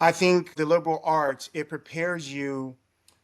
I think the liberal arts, it prepares you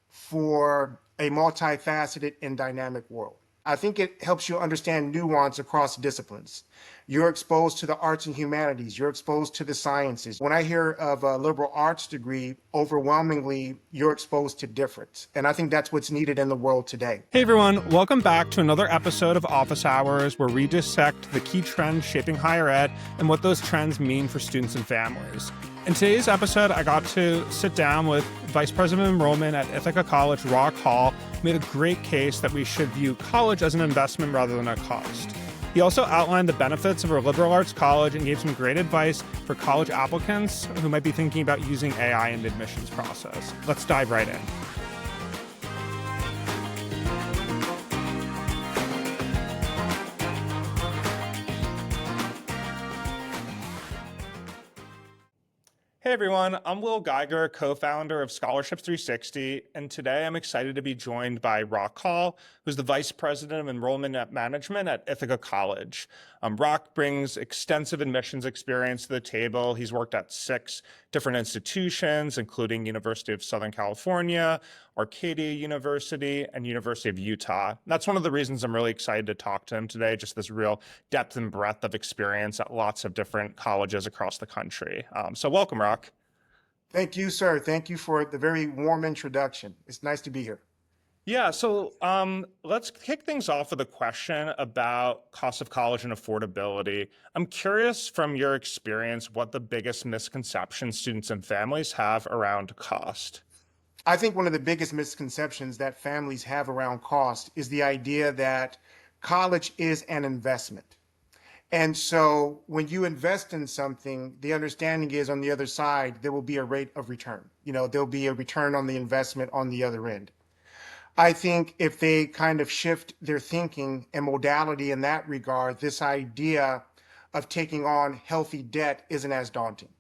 for a multifaceted and dynamic world. I think it helps you understand nuance across disciplines. You're exposed to the arts and humanities, you're exposed to the sciences. When I hear of a liberal arts degree, overwhelmingly, you're exposed to difference. And I think that's what's needed in the world today. Hey everyone, welcome back to another episode of Office Hours where we dissect the key trends shaping higher ed and what those trends mean for students and families. In today's episode, I got to sit down with Vice President of Enrollment at Ithaca College, Rock Hall, who made a great case that we should view college as an investment rather than a cost. He also outlined the benefits of a liberal arts college and gave some great advice for college applicants who might be thinking about using AI in the admissions process. Let's dive right in. Hey everyone, I'm Will Geiger, co-founder of Scholarships 360, and today I'm excited to be joined by Rock Hall, who's the Vice President of Enrollment Management at Ithaca College. Rock brings extensive admissions experience to the table. He's worked at 6 different institutions, including University of Southern California, Arcadia University, and University of Utah. And that's one of the reasons I'm really excited to talk to him today, just this real depth and breadth of experience at lots of different colleges across the country. So welcome, Rock. Thank you, sir. Thank you for the very warm introduction. It's nice to be here. Yeah, so let's kick things off with a question about cost of college and affordability. I'm curious from your experience what the biggest misconceptions students and families have around cost. I think one of the biggest misconceptions that families have around cost is the idea that college is an investment. And so when you invest in something, the understanding is on the other side, there will be a rate of return. There'll be a return on the investment on the other end. I think if they kind of shift their thinking and modality in that regard, this idea of taking on healthy debt isn't as daunting.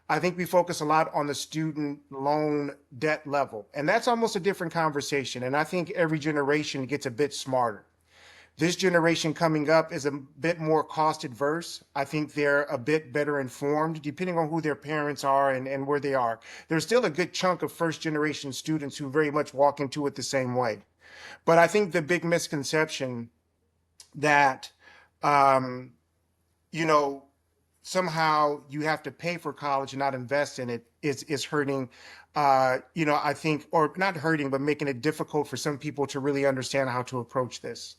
I think we focus a lot on the student loan debt level, and that's almost a different conversation. And I think every generation gets a bit smarter. This generation coming up is a bit more cost adverse. I think they're a bit better informed, depending on who their parents are and where they are. There's still a good chunk of first generation students who very much walk into it the same way. But I think the big misconception that, um, you know, somehow you have to pay for college and not invest in it is hurting, I think, or not hurting, but making it difficult for some people to really understand how to approach this.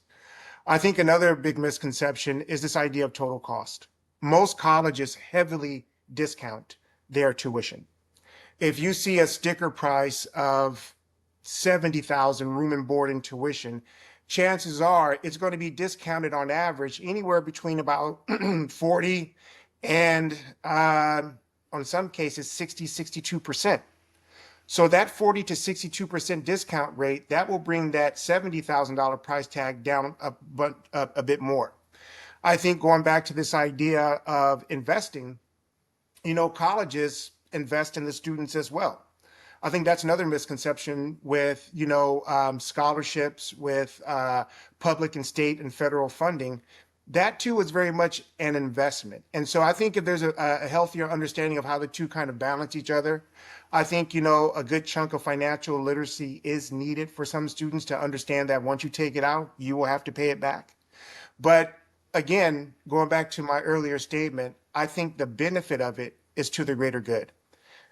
I think another big misconception is this idea of total cost. Most colleges heavily discount their tuition. If you see a sticker price of 70,000 room and board and tuition, chances are it's going to be discounted on average anywhere between about 40 and on some cases 60, 62%. So that 40 to 62% discount rate, that will bring that $70,000 price tag down a bit more. I think going back to this idea of investing, colleges invest in the students as well. I think that's another misconception with, scholarships, with public and state and federal funding. That too is very much an investment. And so I think if there's a healthier understanding of how the two kind of balance each other, I think, a good chunk of financial literacy is needed for some students to understand that once you take it out, you will have to pay it back. But again, going back to my earlier statement, I think the benefit of it is to the greater good.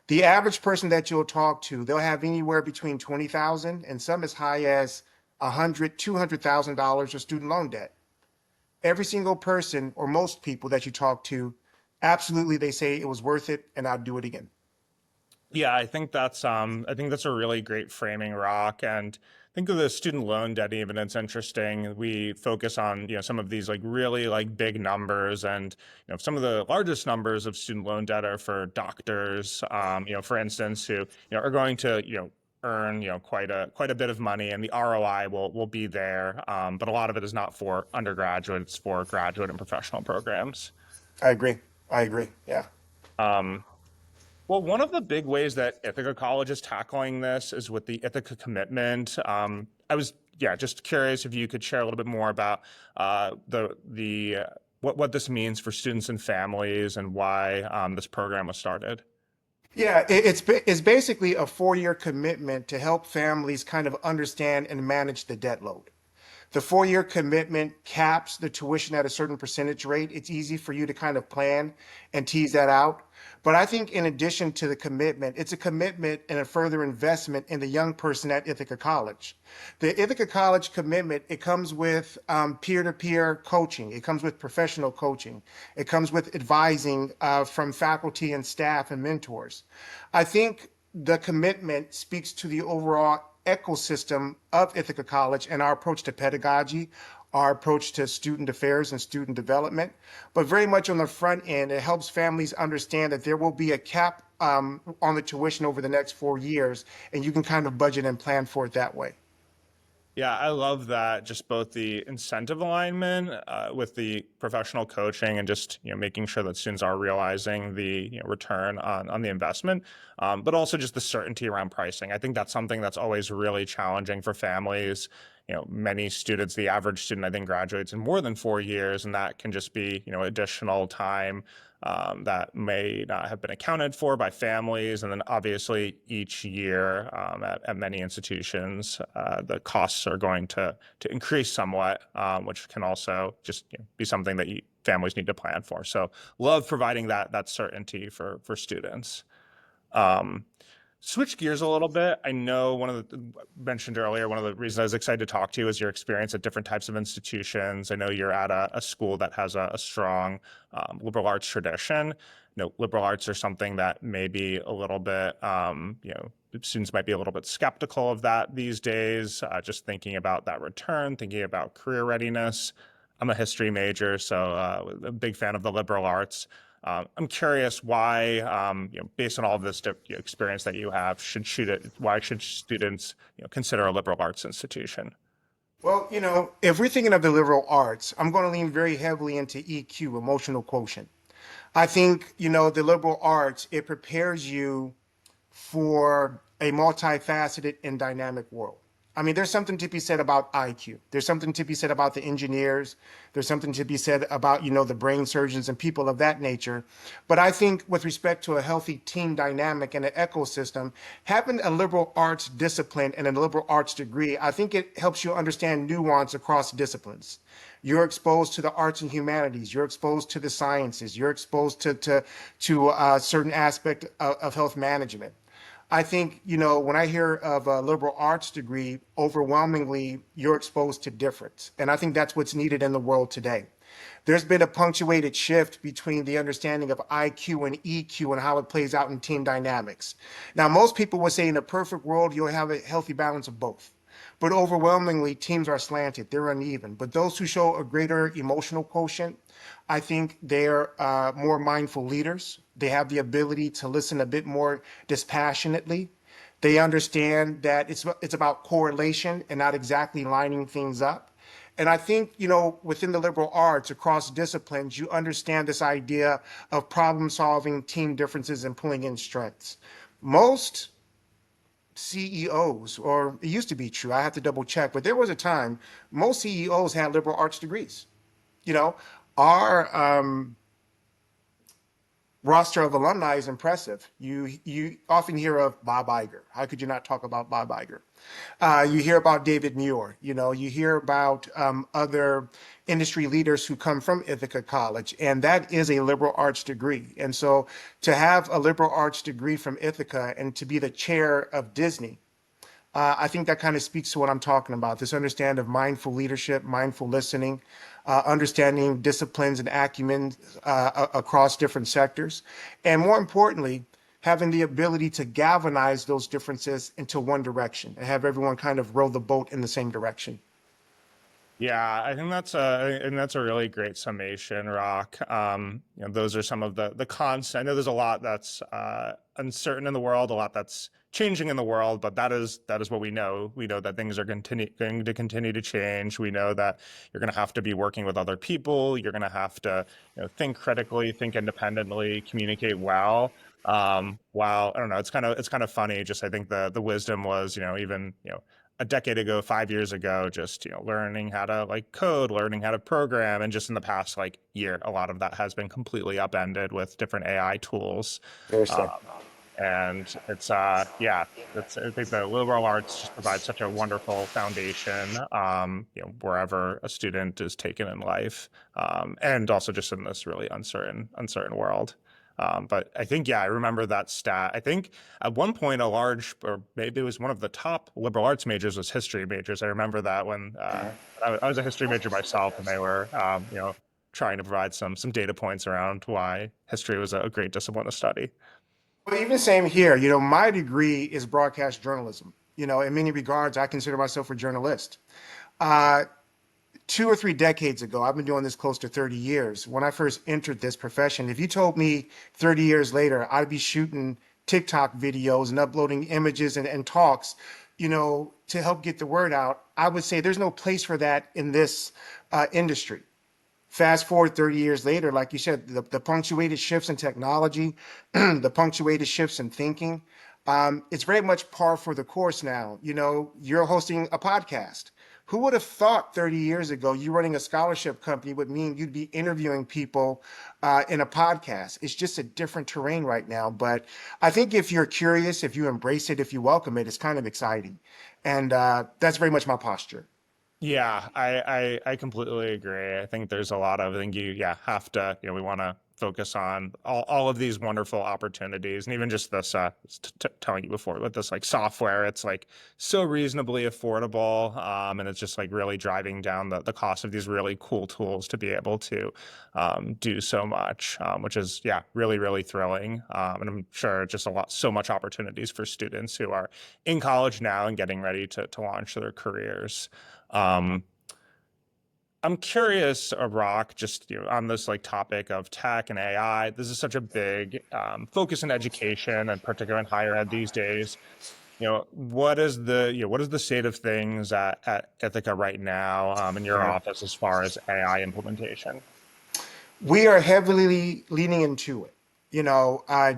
The average person that you'll talk to, they'll have anywhere between 20,000 and some as high as $200,000 of student loan debt. Every single person or most people that you talk to, absolutely, they say it was worth it and I'd do it again. Yeah, I think that's a really great framing, Rock. And think of the student loan debt even. It's interesting. We focus on, some of these like really like big numbers, and some of the largest numbers of student loan debt are for doctors, for instance, who are going to earn quite a bit of money, and the ROI will be there. But a lot of it is not for undergraduates, for graduate and professional programs. I agree. I agree. Yeah. Um, Well, one of the big ways that Ithaca College is tackling this is with the Ithaca Commitment. I was, just curious if you could share a little bit more about what this means for students and families and why this program was started. Yeah, it's basically a 4-year commitment to help families kind of understand and manage the debt load. The 4-year commitment caps the tuition at a certain percentage rate. It's easy for you to kind of plan and tease that out. But I think in addition to the commitment, it's a commitment and a further investment in the young person at Ithaca College. The Ithaca College commitment, it comes with peer-to-peer coaching. It comes with professional coaching. It comes with advising from faculty and staff and mentors. I think the commitment speaks to the overall ecosystem of Ithaca College and our approach to pedagogy, our approach to student affairs and student development. But very much on the front end, it helps families understand that there will be a cap on the tuition over the next 4 years, and you can kind of budget and plan for it that way. Yeah, I love that. Just both the incentive alignment with the professional coaching and just making sure that students are realizing the return on the investment, but also just the certainty around pricing. I think that's something that's always really challenging for families. Many students, the average student, I think, graduates in more than 4 years, and that can just be additional time that may not have been accounted for by families. And then obviously each year at many institutions, the costs are going to increase somewhat, which can also just be something that families need to plan for. So love providing that certainty for students. Um, Switch gears a little bit. I know one of the mentioned earlier, one of the reasons I was excited to talk to you is your experience at different types of institutions. I know you're at a school that has a strong liberal arts tradition. Liberal arts are something that maybe a little bit, students might be a little bit skeptical of that these days, just thinking about that return, thinking about career readiness. I'm a history major, so a big fan of the liberal arts. I'm curious why, based on all of this experience that you have, why should students, consider a liberal arts institution? Well, if we're thinking of the liberal arts, I'm going to lean very heavily into EQ, emotional quotient. I think, the liberal arts, it prepares you for a multifaceted and dynamic world. I mean, there's something to be said about IQ. There's something to be said about the engineers. There's something to be said about, the brain surgeons and people of that nature. But I think with respect to a healthy team dynamic and an ecosystem, having a liberal arts discipline and a liberal arts degree, I think it helps you understand nuance across disciplines. You're exposed to the arts and humanities. You're exposed to the sciences. You're exposed to a certain aspect of health management. I think, when I hear of a liberal arts degree, overwhelmingly, you're exposed to difference. And I think that's what's needed in the world today. There's been a punctuated shift between the understanding of IQ and EQ and how it plays out in team dynamics. Now, most people would say in a perfect world, you'll have a healthy balance of both. But overwhelmingly, teams are slanted, they're uneven. But those who show a greater emotional quotient, I think they're more mindful leaders. They have the ability to listen a bit more dispassionately. They understand that it's about correlation and not exactly lining things up. And I think, within the liberal arts, across disciplines, you understand this idea of problem solving, team differences, and pulling in strengths. Most CEOs, or it used to be true, I have to double check, but there was a time most CEOs had liberal arts degrees. You know, our roster of alumni is impressive. You often hear of Bob Iger. How could you not talk about Bob Iger? You hear about David Muir. You hear about other industry leaders who come from Ithaca College, and that is a liberal arts degree. And so to have a liberal arts degree from Ithaca and to be the chair of Disney, I think that kind of speaks to what I'm talking about, this understanding of mindful leadership, mindful listening, understanding disciplines and acumen across different sectors. And more importantly, having the ability to galvanize those differences into one direction and have everyone kind of row the boat in the same direction. Yeah, I think that's a really great summation, Rock. Those are some of the cons. I know there's a lot that's uncertain in the world, a lot that's changing in the world, but that is what we know. We know that things are going to continue to change. We know that you're going to have to be working with other people. You're going to have to, think critically, think independently, communicate well. While I don't know, it's kind of funny. Just I think the wisdom was, even a decade ago, 5 years ago, just learning how to like code, learning how to program, and just in the past year, a lot of that has been completely upended with different AI tools. Very Uh, so. And yeah, I think the liberal arts just provide such a wonderful foundation, wherever a student is taken in life, and also just in this really uncertain world. But I think, yeah, I remember that stat. I think at one point, a large, or maybe it was one of the top liberal arts majors was history majors. I remember that when I was a history major myself, and they were, trying to provide some data points around why history was a great discipline to study. Well, even same here. My degree is broadcast journalism. In many regards, I consider myself a journalist. Uh, 2 or 3 decades ago, I've been doing this close to 30 years. When I first entered this profession, if you told me 30 years later I'd be shooting TikTok videos and uploading images and talks, to help get the word out, I would say there's no place for that in this industry. Fast forward 30 years later, like you said, the punctuated shifts in technology, the punctuated shifts in thinking, it's very much par for the course now. You're hosting a podcast. Who would have thought 30 years ago you running a scholarship company would mean you'd be interviewing people in a podcast? It's just a different terrain right now. But I think if you're curious, if you embrace it, if you welcome it, it's kind of exciting. And that's very much my posture. Yeah, I completely agree. I think there's a lot of, I think you, yeah, have to, we want to focus on all of these wonderful opportunities. And even just this, telling you before with this like software, it's like so reasonably affordable. And it's just like really driving down the cost of these really cool tools to be able to do so much, which is, yeah, really, really thrilling. And I'm sure just so much opportunities for students who are in college now and getting ready to launch their careers. Um, I'm curious, Rock, just on this like topic of tech and AI. This is such a big focus in education, and particularly in higher ed these days. What is the state of things at Ithaca right now, in your Right. office as far as AI implementation? We are heavily leaning into it.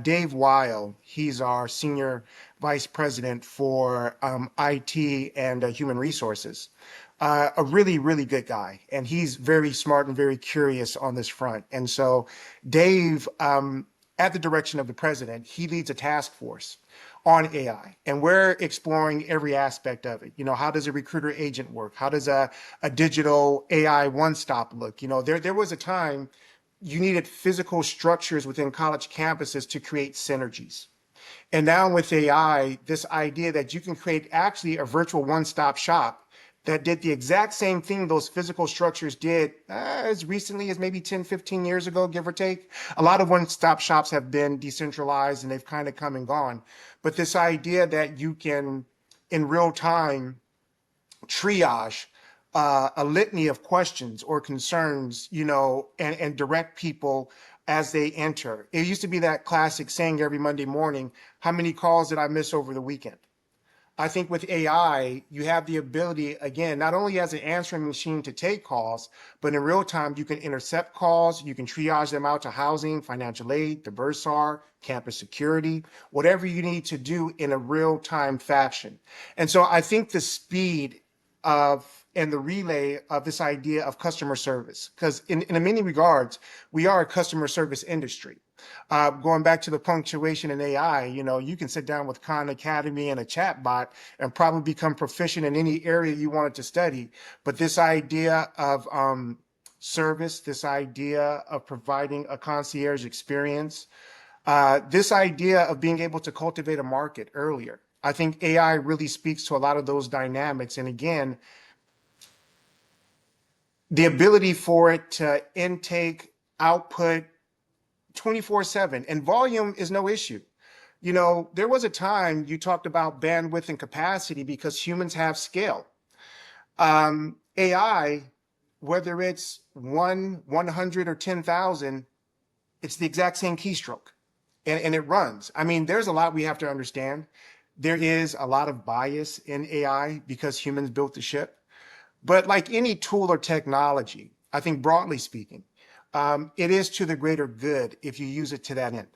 Dave Weil, he's our senior vice president for IT and human resources. A really, really good guy. And he's very smart and very curious on this front. And so, Dave, at the direction of the president, he leads a task force on AI. And we're exploring every aspect of it. How does a recruiter agent work? How does a digital AI one stop look? There was a time you needed physical structures within college campuses to create synergies. And now with AI, this idea that you can create actually a virtual one-stop shop that did the exact same thing those physical structures did as recently as maybe 10, 15 years ago, give or take. A lot of one-stop shops have been decentralized and they've kind of come and gone. But this idea that you can, in real time, triage a litany of questions or concerns, and direct people as they enter. It used to be that classic saying every Monday morning, how many calls did I miss over the weekend? I think with AI, you have the ability, again, not only as an answering machine to take calls, but in real time, you can intercept calls, you can triage them out to housing, financial aid, the bursar, campus security, whatever you need to do in a real time fashion. And so I think the speed of and the relay of this idea of customer service, because in many regards, we are a customer service industry. Going back to the punctuation in AI, you can sit down with Khan Academy and a chat bot and probably become proficient in any area you wanted to study. But this idea of service, this idea of providing a concierge experience, this idea of being able to cultivate a market earlier. I think AI really speaks to a lot of those dynamics. And again, the ability for it to intake, output 24/7, and volume is no issue. There was a time you talked about bandwidth and capacity because humans have scale. AI, whether it's 100, or 10,000, it's the exact same keystroke and it runs. I mean, there's a lot we have to understand. There is a lot of bias in AI because humans built the ship. But like any tool or technology, I think broadly speaking, it is to the greater good if you use it to that end.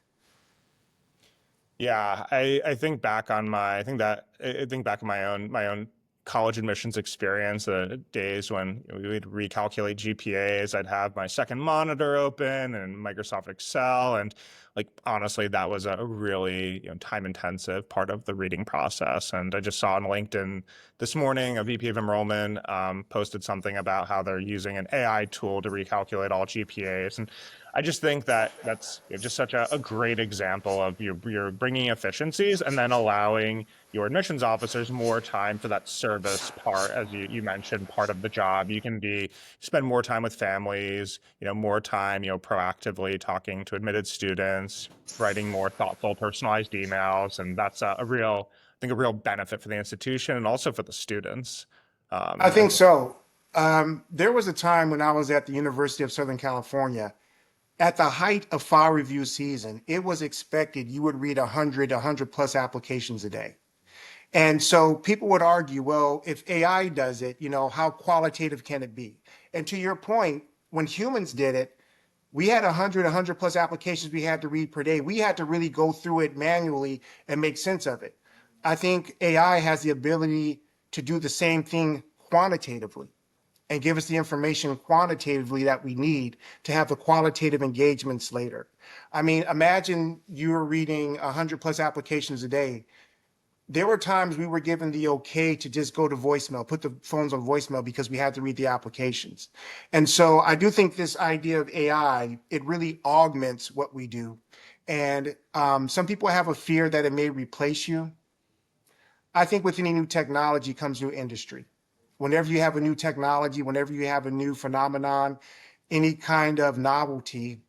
Yeah, I think back on I think back on my own college admissions experience, the days when we would recalculate GPAs. I'd have my second monitor open and Microsoft Excel, and like honestly, that was a really, time intensive part of the reading process. And I just saw on LinkedIn this morning a VP of enrollment posted something about how they're using an AI tool to recalculate all GPAs. And I just think that that's just such a great example of you're bringing efficiencies and then allowing your admissions officers more time for that service part, as you mentioned, part of the job. You can spend more time with families, more time, proactively talking to admitted students, writing more thoughtful, personalized emails, and that's I think, a real benefit for the institution and also for the students. I And think so. There was a time when I was at the University of Southern California. At the height of file review season, it was expected you would read 100 plus applications a day. And so people would argue, well, if AI does it, how qualitative can it be? And to your point, when humans did it, we had 100 plus applications we had to read per day. We had to really go through it manually and make sense of it. I think AI has the ability to do the same thing quantitatively and give us the information quantitatively that we need to have the qualitative engagements later. I mean, imagine you're reading 100 plus applications a day. There were times we were given the okay to just go to voicemail, put the phones on voicemail because we had to read the applications. And so I do think this idea of AI, it really augments what we do. And some people have a fear that it may replace you. I think with any new technology comes new industry. Whenever you have a new technology, whenever you have a new phenomenon, any kind of novelty,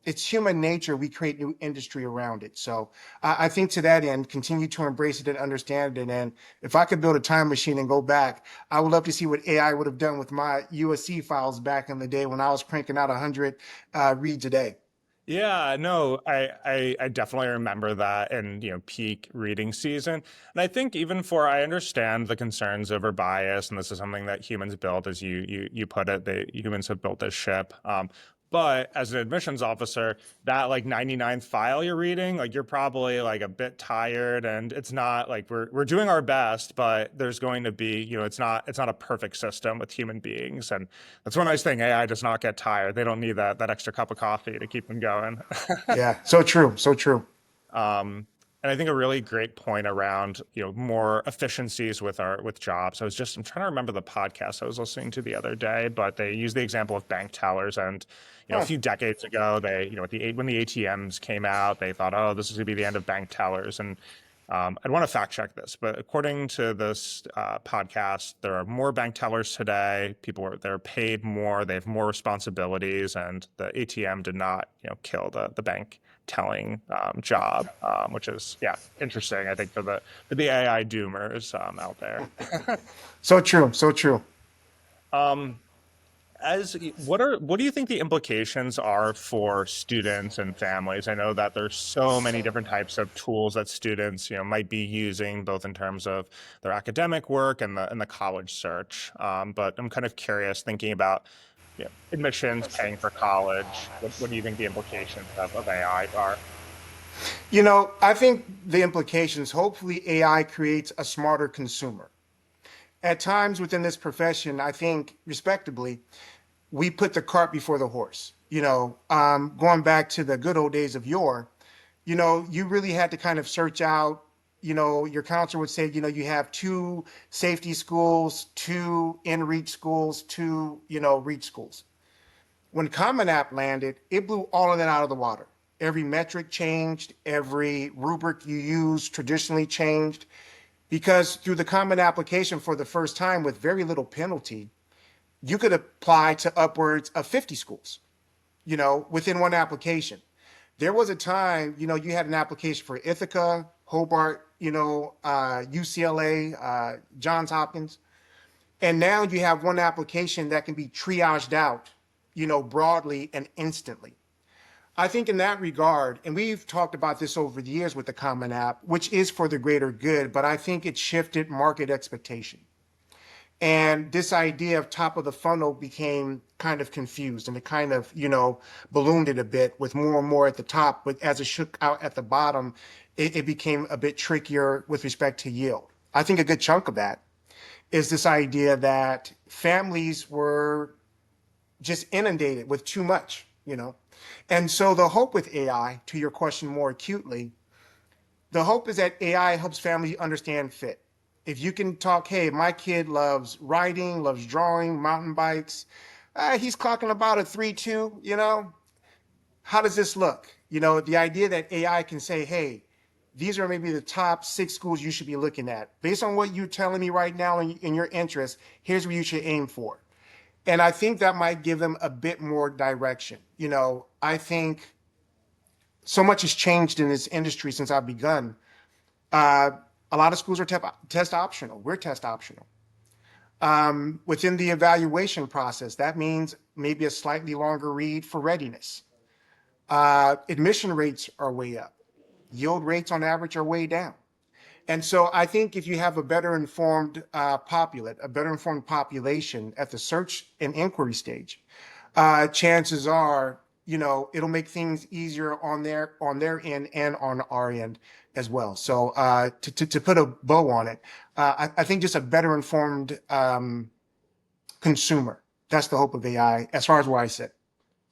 it's human nature. We create new industry around it. So I think to that end, continue to embrace it and understand it. And if I could build a time machine and go back, I would love to see what AI would have done with my USC files back in the day when I was cranking out 100 reads a day. yeah, no, I definitely remember that in, peak reading season. And I think even I understand the concerns over bias, and this is something that humans built, as you put it, humans have built this ship. But as an admissions officer, that like 99th file you're reading, like you're probably like a bit tired, and it's not like we're doing our best, but there's going to be, it's not a perfect system with human beings. And that's one nice thing. AI does not get tired. They don't need that extra cup of coffee to keep them going. Yeah, so true. So true. Um, and I think a really great point around, more efficiencies with jobs. I'm trying to remember the podcast I was listening to the other day, but they used the example of bank tellers. And, a Huh. few decades ago, when the ATMs came out, they thought, oh, this is going to be the end of bank tellers. And I'd want to fact check this, but according to this podcast, there are more bank tellers today. They're paid more, they have more responsibilities, and the ATM did not, kill the bank telling job, which is interesting. I think for the AI doomers out there. So true. So true. Um, as what do you think the implications are for students and families? I know that there's so many different types of tools that students, might be using, both in terms of their academic work and the college search. But I'm kind of curious, thinking about, admissions, paying for college. What do you think the implications of AI are? I think the implications, hopefully AI creates a smarter consumer. At times within this profession, I think respectably, we put the cart before the horse. Going back to the good old days of yore, you really had to kind of search out, your counselor would say, you have two safety schools, two in reach schools, two, reach schools. When Common App landed, it blew all of that out of the water. Every metric changed, every rubric you used traditionally changed, because through the Common Application for the first time with very little penalty, you could apply to upwards of 50 schools, within one application. There was a time, you had an application for Ithaca, Hobart, UCLA, Johns Hopkins. And now you have one application that can be triaged out, broadly and instantly. I think in that regard, and we've talked about this over the years with the Common App, which is for the greater good, but I think it shifted market expectation. And this idea of top of the funnel became kind of confused and it kind of, ballooned it a bit with more and more at the top. But as it shook out at the bottom, it became a bit trickier with respect to yield. I think a good chunk of that is this idea that families were just inundated with too much. And so the hope with AI, to your question more acutely, the hope is that AI helps families understand fit. If you can talk, hey, my kid loves writing, loves drawing, mountain bikes, he's clocking about a 3.2, how does this look? The idea that AI can say, hey, these are maybe the top 6 schools you should be looking at. Based on what you're telling me right now in your interest, here's where you should aim for. And I think that might give them a bit more direction. I think so much has changed in this industry since I've begun. Uh, a lot of schools are test optional. We're test optional. Within the evaluation process, that means maybe a slightly longer read for readiness. Admission rates are way up. Yield rates on average are way down. And so I think if you have a better informed a better informed population at the search and inquiry stage, chances are, it'll make things easier on their end and on our end as well. So to put a bow on it, I think just a better informed consumer. That's the hope of AI as far as where I sit.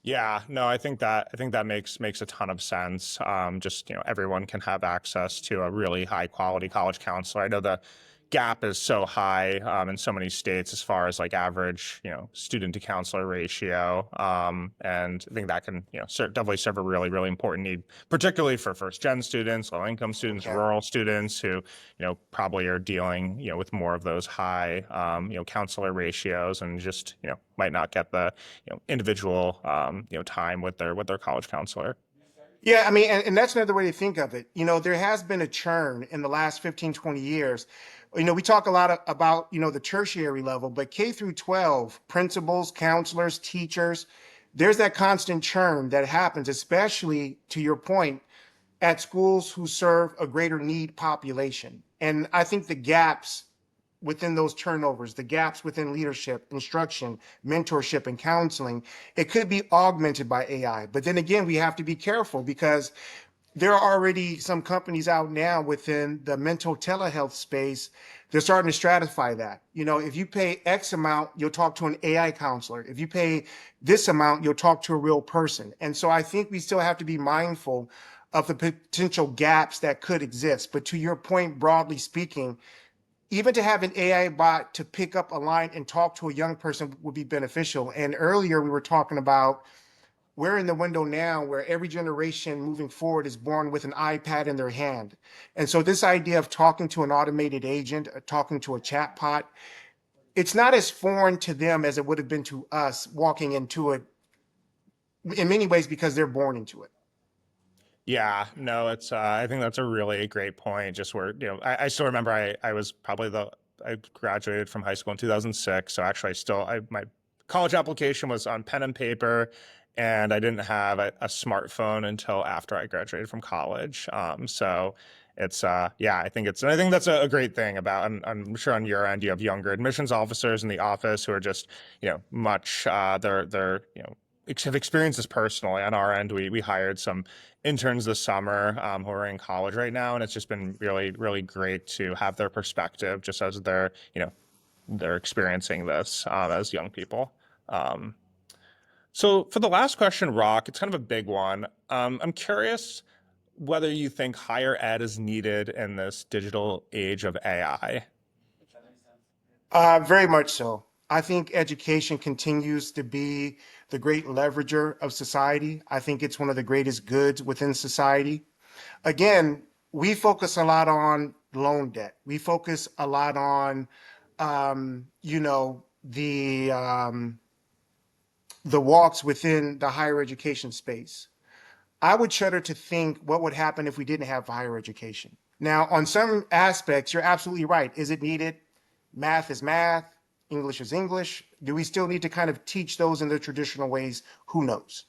Yeah, no, I think that makes a ton of sense. Just everyone can have access to a really high quality college counselor. I know the gap is so high in so many states as far as like average student to counselor ratio, and I think that can definitely serve a really important need, particularly for first gen students, low income students, Yeah. rural students who probably are dealing with more of those high counselor ratios and just might not get the individual time with their college counselor. Yeah, I mean, and that's another way to think of it. There has been a churn in the last 15, 20 years. We talk a lot about, the tertiary level, but K through 12, principals, counselors, teachers, there's that constant churn that happens, especially to your point, at schools who serve a greater need population. And I think the gaps within those turnovers, the gaps within leadership, instruction, mentorship, and counseling, it could be augmented by AI. But then again, we have to be careful because there are already some companies out now within the mental telehealth space. They're starting to stratify that. If you pay X amount, you'll talk to an AI counselor. If you pay this amount, you'll talk to a real person. And so I think we still have to be mindful of the potential gaps that could exist. But to your point, broadly speaking, even to have an AI bot to pick up a line and talk to a young person would be beneficial. And earlier we were talking about we're in the window now where every generation moving forward is born with an iPad in their hand. And so this idea of talking to an automated agent, talking to a chatbot, it's not as foreign to them as it would have been to us walking into it in many ways because they're born into it. Yeah, no, it's I think that's a really great point. Just where, I still remember I was probably I graduated from high school in 2006. So actually my college application was on pen and paper, and I didn't have a smartphone until after I graduated from college. So it's yeah, I think that's a great thing about, I'm sure on your end you have younger admissions officers in the office who are just, much they're have experienced this personally. On our end, we hired some interns this summer who are in college right now, and it's just been really great to have their perspective just as they're experiencing this as young people. Um, so for the last question, Rock, it's kind of a big one. I'm curious whether you think higher ed is needed in this digital age of AI. Very much so. I think education continues to be the great leverager of society. I think it's one of the greatest goods within society. Again, we focus a lot on loan debt. We focus a lot on, the walks within the higher education space. I would shudder to think what would happen if we didn't have higher education. Now, on some aspects, you're absolutely right. Is it needed? Math is math, English is English. Do we still need to kind of teach those in the traditional ways? Who knows?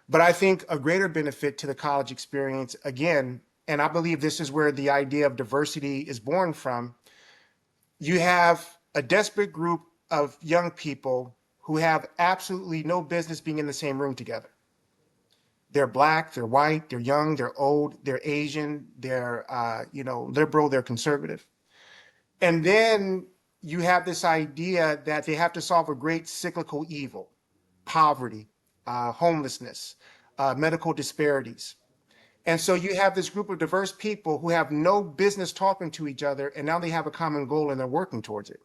But I think a greater benefit to the college experience, again, and I believe this is where the idea of diversity is born from, you have a desperate group of young people who have absolutely no business being in the same room together. They're black, they're white, they're young, they're old, they're Asian, they're liberal, they're conservative. And then you have this idea that they have to solve a great cyclical evil, poverty, homelessness, medical disparities. And so you have this group of diverse people who have no business talking to each other, and now they have a common goal and they're working towards it.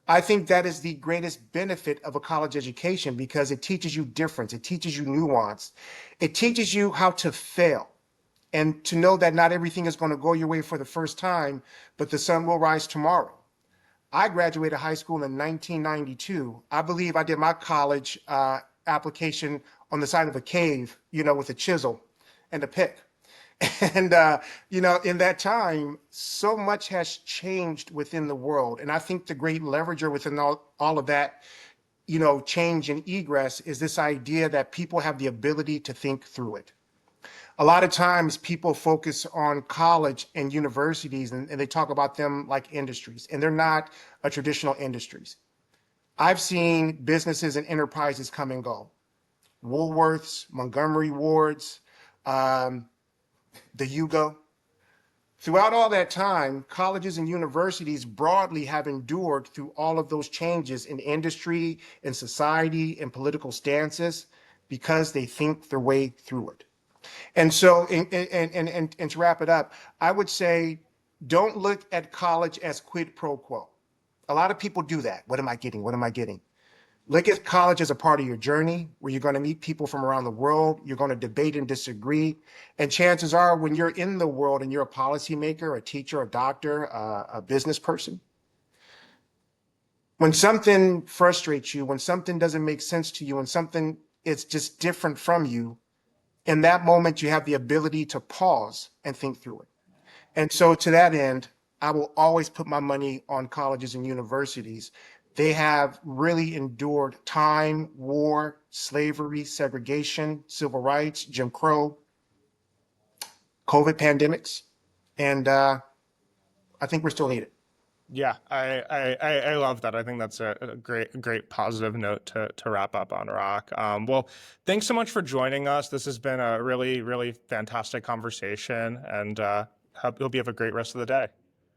I think that is the greatest benefit of a college education because it teaches you difference, it teaches you nuance, it teaches you how to fail and to know that not everything is going to go your way for the first time, but the sun will rise tomorrow. I graduated high school in 1992. I believe I did my college application on the side of a cave, with a chisel and a pick. And, in that time, so much has changed within the world. And I think the great leverager within all of that, change and egress is this idea that people have the ability to think through it. A lot of times people focus on college and universities and they talk about them like industries, and they're not a traditional industries. I've seen businesses and enterprises come and go. Woolworths, Montgomery Wards, the Yugo. Throughout all that time, colleges and universities broadly have endured through all of those changes in industry, in society, in political stances, because they think their way through it. And so, and to wrap it up, I would say don't look at college as quid pro quo. A lot of people do that. What am I getting? What am I getting? Look at college as a part of your journey where you're going to meet people from around the world. You're going to debate and disagree. And chances are, when you're in the world and you're a policymaker, a teacher, a doctor, a business person, when something frustrates you, when something doesn't make sense to you, when something is just different from you, in that moment, you have the ability to pause and think through it. And so, to that end, I will always put my money on colleges and universities. They have really endured time, war, slavery, segregation, civil rights, Jim Crow, COVID pandemics, and I think we're still needed. Yeah, I love that. I think that's a great positive note to wrap up on, Rock. Well, thanks so much for joining us. This has been a really fantastic conversation, and hope you have a great rest of the day.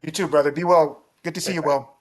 You too, brother. Be well. Good to see you, Will.